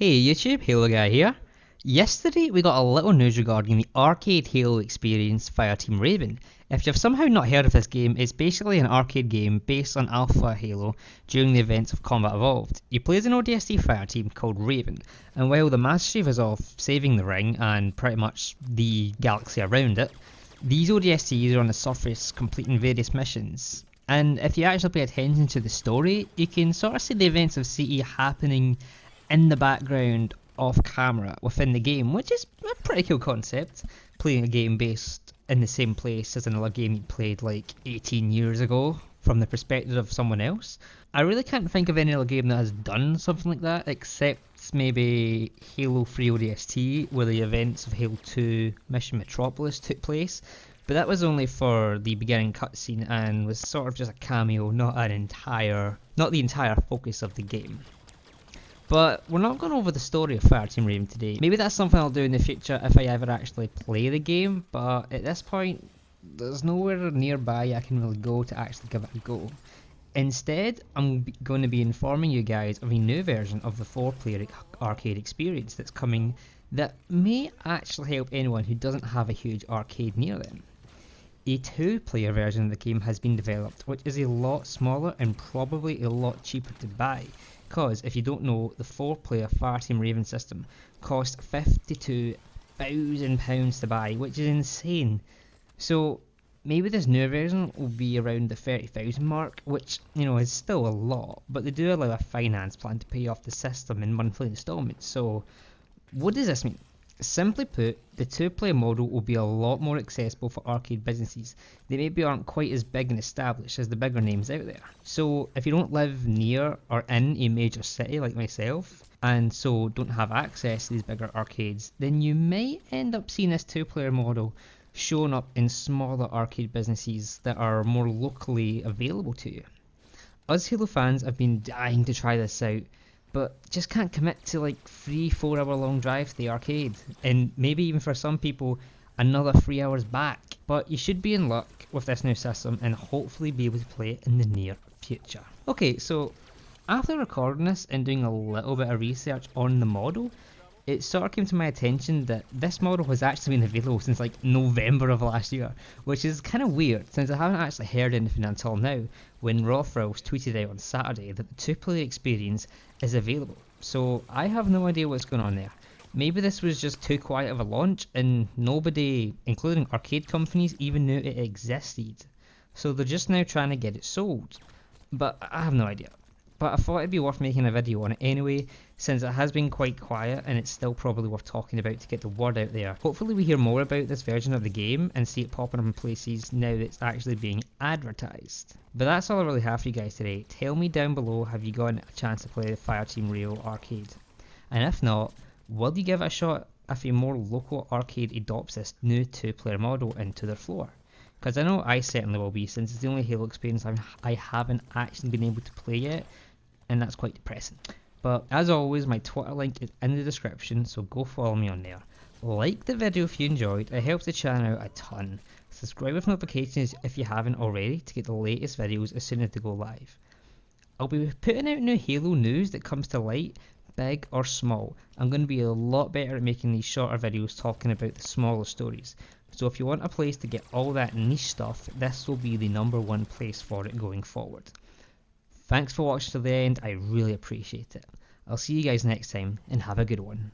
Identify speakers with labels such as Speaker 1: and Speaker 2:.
Speaker 1: Hey YouTube, Halo Guy here. Yesterday we got a little news regarding the arcade Halo experience Fireteam Raven. If you've somehow not heard of this game, it's basically an arcade game based on Alpha Halo during the events of Combat Evolved. You play as an ODST fireteam called Raven, and while the Master Chief is off saving the ring and pretty much the galaxy around it, these ODSTs are on the surface completing various missions. And if you actually pay attention to the story, you can sort of see the events of CE happening in the background off camera within the game, which is a pretty cool concept. Playing a game based in the same place as another game you played like 18 years ago from the perspective of someone else. I really can't think of any other game that has done something like that except maybe Halo 3 ODST, where the events of Halo 2 Mission Metropolis took place. But that was only for the beginning cutscene and was sort of just a cameo, not the entire focus of the game. But we're not going over the story of Fireteam Raven today. Maybe that's something I'll do in the future if I ever actually play the game, but at this point, there's nowhere nearby I can really go to actually give it a go. Instead, I'm going to be informing you guys of a new version of the 4-player arcade experience that's coming that may actually help anyone who doesn't have a huge arcade near them. A 2-player version of the game has been developed, which is a lot smaller and probably a lot cheaper to buy. Because, if you don't know, the 4-player Fireteam Raven system cost £52,000 to buy, which is insane. So, maybe this new version will be around the 30,000 mark, which, is still a lot, but they do allow a finance plan to pay off the system in monthly installments. So, what does this mean? Simply put, the 2-player model will be a lot more accessible for arcade businesses. They maybe aren't quite as big and established as the bigger names out there. So if you don't live near or in a major city like myself, and so don't have access to these bigger arcades, then you might end up seeing this 2-player model showing up in smaller arcade businesses that are more locally available to you. Us Halo fans have been dying to try this out, but just can't commit to like 3-4 hour long drive to the arcade, and maybe even for some people another 3 hours back. But you should be in luck with this new system and hopefully be able to play it in the near future. Okay, so after recording this and doing a little bit of research on the model, it sort of came to my attention that this model has actually been available since like November of last year, which is kind of weird since I haven't actually heard anything until now when Raw Thrills tweeted out on Saturday that the 2-player experience is available. So I have no idea what's going on there. Maybe this was just too quiet of a launch and nobody, including arcade companies, even knew it existed. So they're just now trying to get it sold. But I have no idea. But I thought it'd be worth making a video on it anyway, since it has been quite quiet and it's still probably worth talking about to get the word out there. Hopefully we hear more about this version of the game and see it popping up in places now that it's actually being advertised. But that's all I really have for you guys today. Tell me down below, have you gotten a chance to play the Fireteam Raven arcade? And if not, will you give it a shot if a more local arcade adopts this new 2-player model into their floor? Because I know I certainly will be, since it's the only Halo experience I haven't actually been able to play yet, and that's quite depressing. But as always, my Twitter link is in the description, so go follow me on there. Like the video if you enjoyed, it helps the channel out a ton. Subscribe with notifications if you haven't already to get the latest videos as soon as they go live. I'll be putting out new Halo news that comes to light, big or small. I'm going to be a lot better at making these shorter videos talking about the smaller stories. So if you want a place to get all that niche stuff, this will be the #1 place for it going forward. Thanks for watching to the end, I really appreciate it. I'll see you guys next time, and have a good one.